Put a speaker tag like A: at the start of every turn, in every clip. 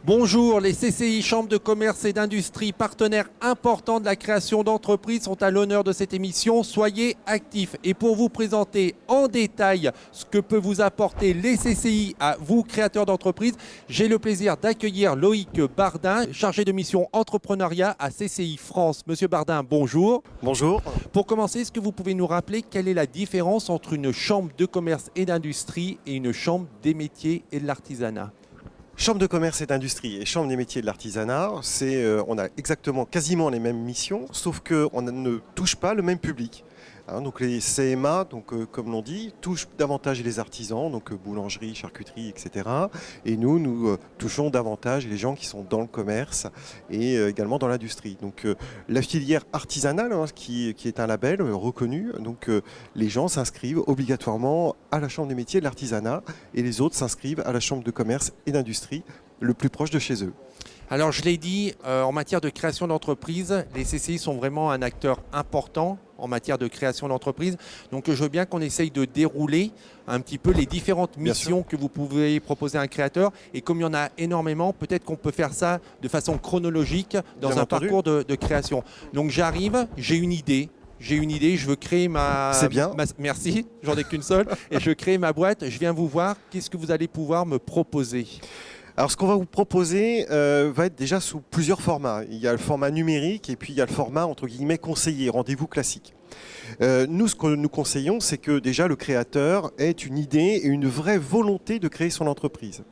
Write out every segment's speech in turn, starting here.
A: Bonjour, les CCI, Chambres de commerce et d'industrie, partenaires importants de la création d'entreprises, sont à l'honneur de cette émission. Soyez actifs. Et pour vous présenter en détail ce que peut vous apporter les CCI à vous, créateurs d'entreprises, j'ai le plaisir d'accueillir Loïc Bardin, chargé de mission entrepreneuriat à CCI France. Monsieur Bardin, bonjour.
B: Bonjour.
A: Pour commencer, est-ce que vous pouvez nous rappeler quelle est la différence entre une chambre de commerce et d'industrie et une chambre des métiers et de l'artisanat ?
B: Chambre de commerce et d'industrie et Chambre des métiers et de l'artisanat, on a exactement quasiment les mêmes missions, sauf qu'on ne touche pas le même public. Donc les CMA, comme l'on dit, touchent davantage les artisans, donc boulangerie, charcuterie, etc. Et nous touchons davantage les gens qui sont dans le commerce et également dans l'industrie. Donc la filière artisanale, qui est un label reconnu, donc les gens s'inscrivent obligatoirement à la Chambre des métiers et de l'artisanat et les autres s'inscrivent à la Chambre de commerce et d'industrie le plus proche de chez eux.
A: Alors je l'ai dit, en matière de création d'entreprise, les CCI sont vraiment un acteur important en matière de création d'entreprise. Donc je veux bien qu'on essaye de dérouler un petit peu les différentes missions que vous pouvez proposer à un créateur. Et comme il y en a énormément, peut-être qu'on peut faire ça de façon chronologique dans un parcours de création. Donc j'arrive, j'ai une idée, je veux créer ma...
B: C'est bien.
A: Merci, j'en ai qu'une seule. Et je veux créer ma boîte, je viens vous voir. Qu'est-ce que vous allez pouvoir me proposer ?
B: Alors ce qu'on va vous proposer va être déjà sous plusieurs formats. Il y a le format numérique et puis il y a le format entre guillemets conseiller, rendez-vous classique. Nous, ce que nous conseillons, c'est que déjà le créateur ait une idée et une vraie volonté de créer son entreprise.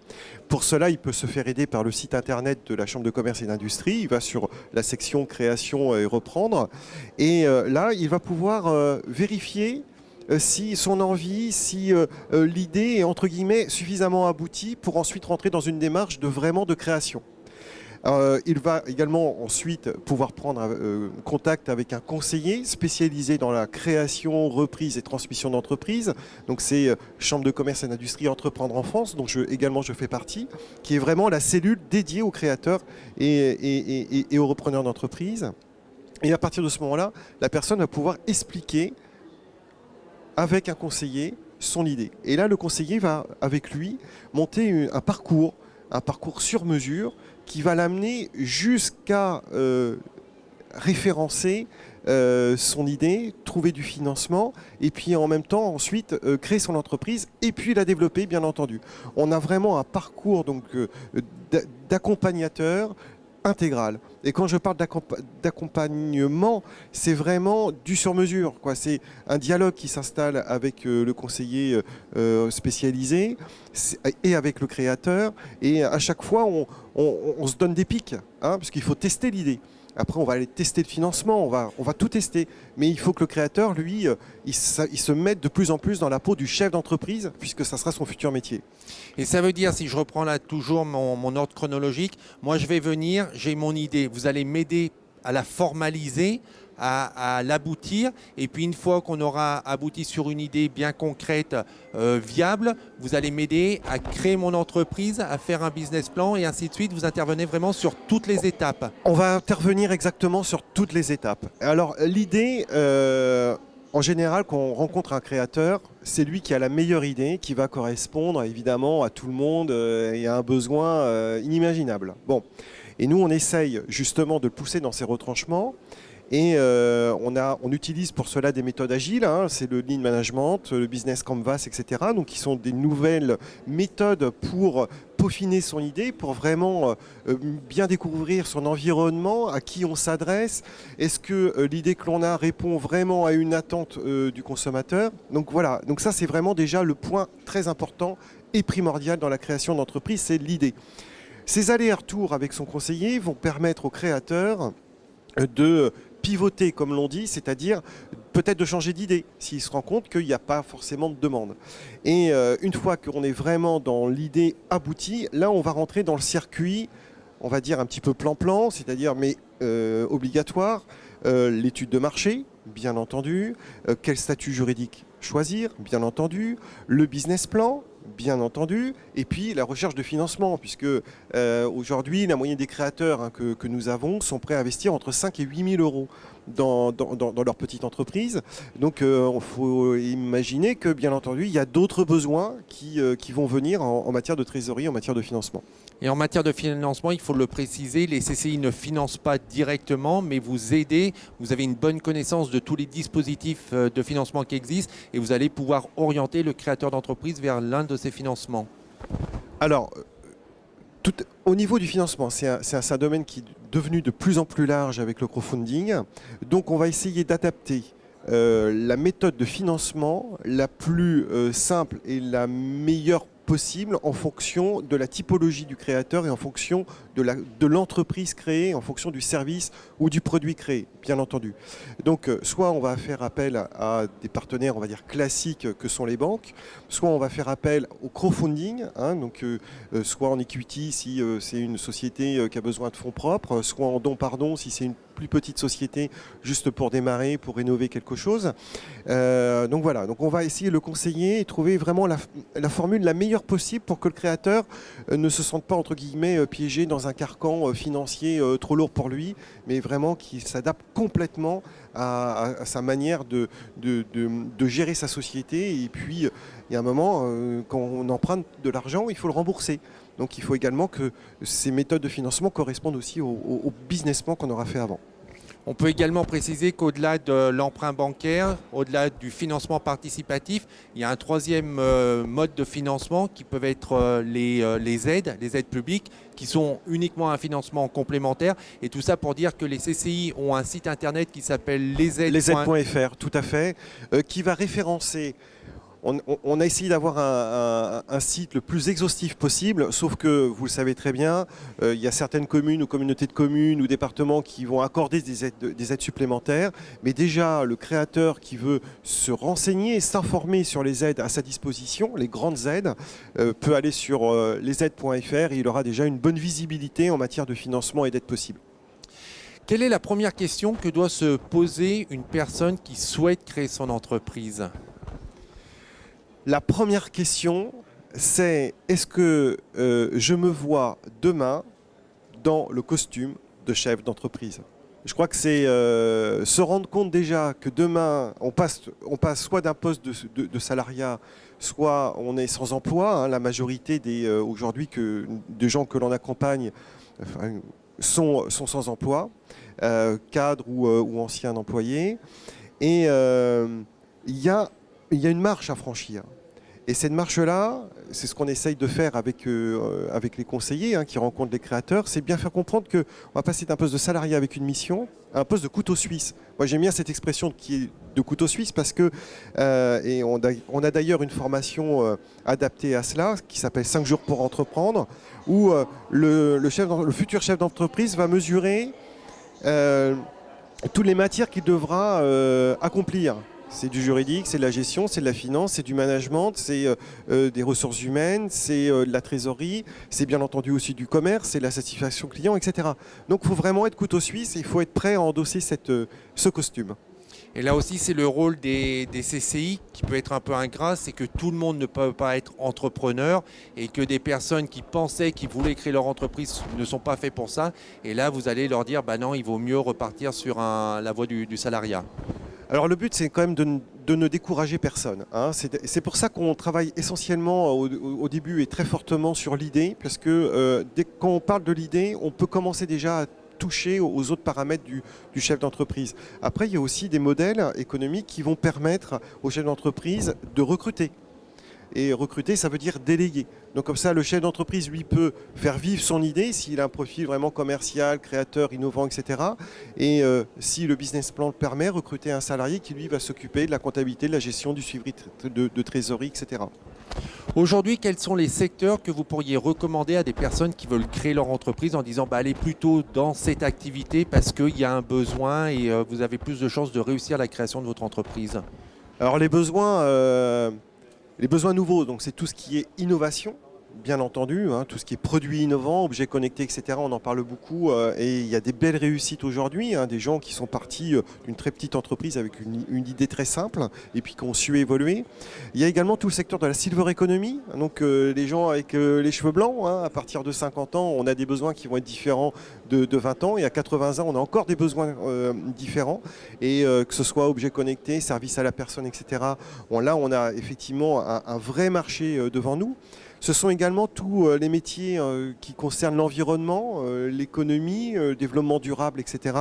B: Pour cela, il peut se faire aider par le site internet de la Chambre de commerce et d'industrie. Il va sur la section création et reprendre. Et là, il va pouvoir vérifier si son envie, si l'idée est entre guillemets suffisamment aboutie pour ensuite rentrer dans une démarche de création. Il va également ensuite pouvoir prendre contact avec un conseiller spécialisé dans la création, reprise et transmission d'entreprise. Donc c'est Chambre de commerce et d'industrie Entreprendre en France, dont je fais partie, qui est vraiment la cellule dédiée aux créateurs et aux repreneurs d'entreprise. Et à partir de ce moment-là, la personne va pouvoir expliquer avec un conseiller son idée. Et là, le conseiller va, avec lui, monter un parcours sur mesure qui va l'amener jusqu'à référencer son idée, trouver du financement et puis en même temps ensuite créer son entreprise et puis la développer, bien entendu. On a vraiment un parcours d'accompagnateur intégral. Et quand je parle d'accompagnement, c'est vraiment du sur-mesure. C'est un dialogue qui s'installe avec le conseiller spécialisé et avec le créateur. Et à chaque fois, on se donne des pics, parce qu'il faut tester l'idée. Après, on va aller tester le financement, on va tout tester. Mais il faut que le créateur, lui, il se mette de plus en plus dans la peau du chef d'entreprise, puisque ça sera son futur métier.
A: Et ça veut dire, si je reprends là toujours mon ordre chronologique, moi je vais venir, j'ai mon idée, vous allez m'aider à la formaliser, à l'aboutir. Et puis une fois qu'on aura abouti sur une idée bien concrète, viable, vous allez m'aider à créer mon entreprise, à faire un business plan et ainsi de suite. Vous intervenez vraiment sur toutes les étapes.
B: On va intervenir exactement sur toutes les étapes. Alors l'idée, en général, quand on rencontre un créateur, c'est lui qui a la meilleure idée, qui va correspondre évidemment à tout le monde et à un besoin inimaginable. Bon. Et nous, on essaye justement de le pousser dans ses retranchements. Et on utilise pour cela des méthodes agiles, c'est le Lean Management, le Business Canvas, etc. Donc qui sont des nouvelles méthodes pour peaufiner son idée, pour vraiment bien découvrir son environnement, à qui on s'adresse. Est-ce que l'idée que l'on a répond vraiment à une attente du consommateur? Donc voilà, donc ça c'est vraiment déjà le point très important et primordial dans la création d'entreprise, c'est l'idée. Ces allers-retours avec son conseiller vont permettre au créateur de pivoter, comme l'on dit, c'est-à-dire peut-être de changer d'idée, s'il se rend compte qu'il n'y a pas forcément de demande. Et une fois qu'on est vraiment dans l'idée aboutie, là on va rentrer dans le circuit, on va dire un petit peu plan-plan, c'est-à-dire mais obligatoire, l'étude de marché, bien entendu, quel statut juridique choisir, bien entendu, le business plan, bien entendu, et puis la recherche de financement, puisque aujourd'hui, la moyenne des créateurs que nous avons sont prêts à investir entre 5 et 8 000 euros. dans leur petite entreprise. Donc il faut imaginer que bien entendu il y a d'autres besoins qui vont venir en matière de trésorerie, en matière de financement.
A: Et en matière de financement, il faut le préciser, les CCI ne financent pas directement, mais vous aidez, vous avez une bonne connaissance de tous les dispositifs de financement qui existent et vous allez pouvoir orienter le créateur d'entreprise vers l'un de ces financements.
B: Alors, au niveau du financement, c'est un domaine qui est devenu de plus en plus large avec le crowdfunding. Donc on va essayer d'adapter la méthode de financement la plus simple et la meilleure possible en fonction de la typologie du créateur et en fonction de l'entreprise créée, en fonction du service ou du produit créé, bien entendu. Donc, soit on va faire appel à des partenaires, on va dire, classiques que sont les banques, soit on va faire appel au crowdfunding, donc, soit en equity si c'est une société qui a besoin de fonds propres, soit en don-pardon si c'est une plus petite société juste pour démarrer, pour rénover quelque chose. Donc voilà, donc on va essayer de le conseiller et trouver vraiment la formule la meilleure possible pour que le créateur ne se sente pas entre guillemets piégé dans un carcan financier trop lourd pour lui, mais vraiment qu'il s'adapte complètement à sa manière de gérer sa société. Et puis il y a un moment, quand on emprunte de l'argent, il faut le rembourser. Donc il faut également que ces méthodes de financement correspondent aussi au business plan qu'on aura fait avant.
A: On peut également préciser qu'au-delà de l'emprunt bancaire, au-delà du financement participatif, il y a un troisième mode de financement qui peuvent être les aides publiques, qui sont uniquement un financement complémentaire. Et tout ça pour dire que les CCI ont un site internet qui s'appelle lesaides.fr,
B: tout à fait, qui va référencer. On a essayé d'avoir un site le plus exhaustif possible, sauf que, vous le savez très bien, il y a certaines communes ou communautés de communes ou départements qui vont accorder des aides supplémentaires. Mais déjà, le créateur qui veut se renseigner et s'informer sur les aides à sa disposition, les grandes aides, peut aller sur lesaides.fr et il aura déjà une bonne visibilité en matière de financement et d'aides possibles.
A: Quelle est la première question que doit se poser une personne qui souhaite créer son entreprise ?
B: La première question, c'est est-ce que je me vois demain dans le costume de chef d'entreprise ? Je crois que c'est se rendre compte déjà que demain, on passe soit d'un poste de salariat, soit on est sans emploi. La majorité aujourd'hui des gens que l'on accompagne sont sans emploi, cadres ou anciens employés. Et il y a une marche à franchir. Et cette marche-là, c'est ce qu'on essaye de faire avec les conseillers qui rencontrent les créateurs, c'est bien faire comprendre qu'on va passer d'un poste de salarié avec une mission à un poste de couteau suisse. Moi, j'aime bien cette expression qui est de couteau suisse parce que, et on a d'ailleurs une formation adaptée à cela, qui s'appelle 5 jours pour entreprendre, où le futur chef d'entreprise va mesurer toutes les matières qu'il devra accomplir. C'est du juridique, c'est de la gestion, c'est de la finance, c'est du management, c'est des ressources humaines, c'est de la trésorerie, c'est bien entendu aussi du commerce, c'est de la satisfaction client, etc. Donc il faut vraiment être couteau suisse et il faut être prêt à endosser ce costume.
A: Et là aussi, c'est le rôle des CCI qui peut être un peu ingrat, c'est que tout le monde ne peut pas être entrepreneur et que des personnes qui pensaient qu'ils voulaient créer leur entreprise ne sont pas faits pour ça. Et là, vous allez leur dire, bah non, il vaut mieux repartir sur la voie du salariat.
B: Alors le but, c'est quand même de ne décourager personne. C'est pour ça qu'on travaille essentiellement au début et très fortement sur l'idée, parce que quand on parle de l'idée, on peut commencer déjà à toucher aux autres paramètres du chef d'entreprise. Après, il y a aussi des modèles économiques qui vont permettre au chef d'entreprise de recruter. Et recruter, ça veut dire déléguer. Donc comme ça, le chef d'entreprise, lui, peut faire vivre son idée s'il a un profil vraiment commercial, créateur, innovant, etc. Et si le business plan le permet, recruter un salarié qui, lui, va s'occuper de la comptabilité, de la gestion, du suivi de trésorerie, etc.
A: Aujourd'hui, quels sont les secteurs que vous pourriez recommander à des personnes qui veulent créer leur entreprise en disant allez plutôt dans cette activité parce qu'il y a un besoin et vous avez plus de chances de réussir la création de votre entreprise ? Alors
B: les besoins nouveaux, donc c'est tout ce qui est innovation. bien entendu, hein, tout ce qui est produits innovants, objets connectés, etc. On en parle beaucoup et il y a des belles réussites aujourd'hui, hein, des gens qui sont partis d'une très petite entreprise avec une idée très simple et puis qui ont su évoluer. Il y a également tout le secteur de la silver economy, donc les gens avec les cheveux blancs, hein, à partir de 50 ans, on a des besoins qui vont être différents de 20 ans et à 80 ans, on a encore des besoins différents et que ce soit objets connectés, services à la personne, etc. Là, on a effectivement un vrai marché devant nous. Ce sont également tous les métiers qui concernent l'environnement, l'économie, le développement durable, etc.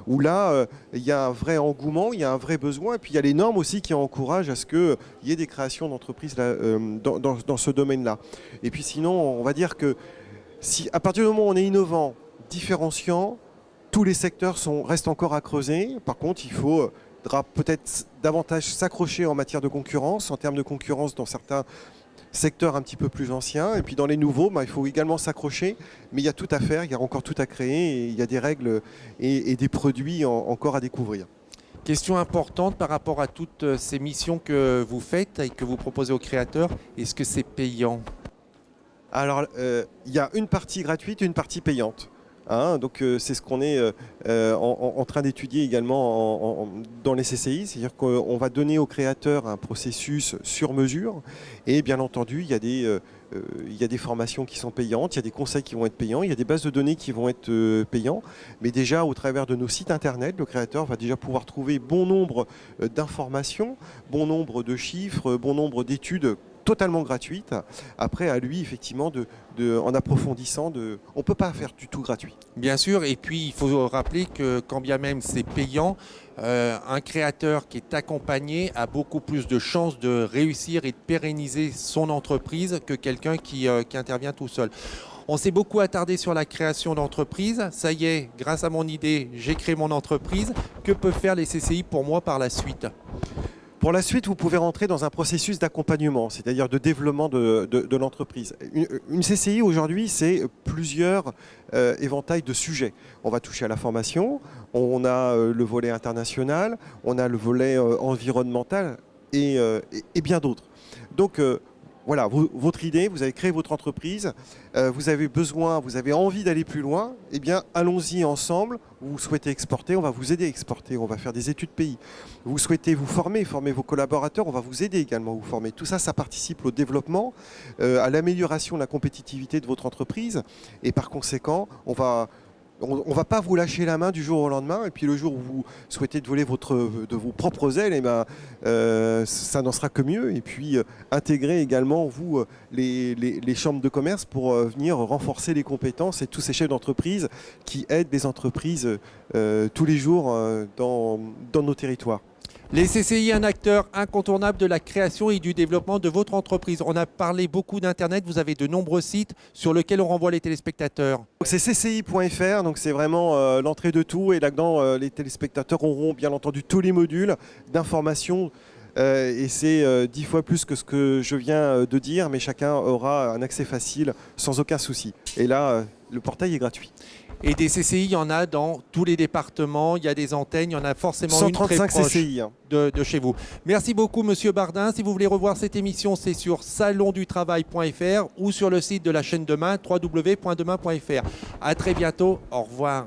B: Où là, il y a un vrai engouement, il y a un vrai besoin. Et puis il y a les normes aussi qui encouragent à ce qu'il y ait des créations d'entreprises dans ce domaine-là. Et puis sinon, on va dire que si à partir du moment où on est innovant, différenciant, tous les secteurs restent encore à creuser. Par contre, il faut peut-être davantage s'accrocher en matière de concurrence, en termes de concurrence dans certains secteurs un petit peu plus anciens. Et puis dans les nouveaux, il faut également s'accrocher. Mais il y a tout à faire, il y a encore tout à créer. Et il y a des règles et des produits encore à découvrir.
A: Question importante par rapport à toutes ces missions que vous faites et que vous proposez aux créateurs. Est-ce que c'est payant ?
B: Alors, il y a une partie gratuite et une partie payante. Hein, donc c'est ce qu'on est en train d'étudier également dans les CCI, c'est-à-dire qu'on va donner aux créateurs un processus sur mesure et bien entendu il y a des formations qui sont payantes, il y a des conseils qui vont être payants, il y a des bases de données qui vont être payants, mais déjà au travers de nos sites internet, le créateur va déjà pouvoir trouver bon nombre d'informations, bon nombre de chiffres, bon nombre d'études totalement gratuite. Après, à lui, effectivement, en approfondissant, on ne peut pas faire du tout gratuit.
A: Bien sûr, et puis il faut rappeler que quand bien même c'est payant, un créateur qui est accompagné a beaucoup plus de chances de réussir et de pérenniser son entreprise que quelqu'un qui intervient tout seul. On s'est beaucoup attardé sur la création d'entreprise. Ça y est, grâce à mon idée, j'ai créé mon entreprise. Que peuvent faire les CCI pour moi par la suite ?
B: Pour la suite, vous pouvez rentrer dans un processus d'accompagnement, c'est-à-dire de développement de l'entreprise. Une CCI aujourd'hui, c'est plusieurs éventails de sujets. On va toucher à la formation, on a le volet international, on a le volet environnemental et bien d'autres. Donc voilà, votre idée, vous avez créé votre entreprise, vous avez besoin, vous avez envie d'aller plus loin, eh bien allons-y ensemble. Vous souhaitez exporter, on va vous aider à exporter, on va faire des études pays. Vous souhaitez vous former vos collaborateurs, on va vous aider également à vous former. Tout ça, ça participe au développement, à l'amélioration de la compétitivité de votre entreprise et par conséquent, on ne va pas vous lâcher la main du jour au lendemain et puis le jour où vous souhaitez voler de vos propres ailes, ça n'en sera que mieux. Et puis intégrer également vous les chambres de commerce pour venir renforcer les compétences et tous ces chefs d'entreprise qui aident les entreprises tous les jours dans nos territoires.
A: Les CCI, un acteur incontournable de la création et du développement de votre entreprise. On a parlé beaucoup d'Internet, vous avez de nombreux sites sur lesquels on renvoie les téléspectateurs.
B: C'est cci.fr, donc c'est vraiment l'entrée de tout et là-dedans les téléspectateurs auront bien entendu tous les modules d'information et c'est 10 fois plus que ce que je viens de dire, mais chacun aura un accès facile sans aucun souci. Et là, le portail est gratuit.
A: Et des CCI, il y en a dans tous les départements, il y a des antennes, il y en a forcément une très proche
B: CCI, hein.
A: de chez vous. Merci beaucoup Monsieur Bardin. Si vous voulez revoir cette émission, c'est sur salondutravail.fr ou sur le site de la chaîne Demain, www.demain.fr. À très bientôt, au revoir.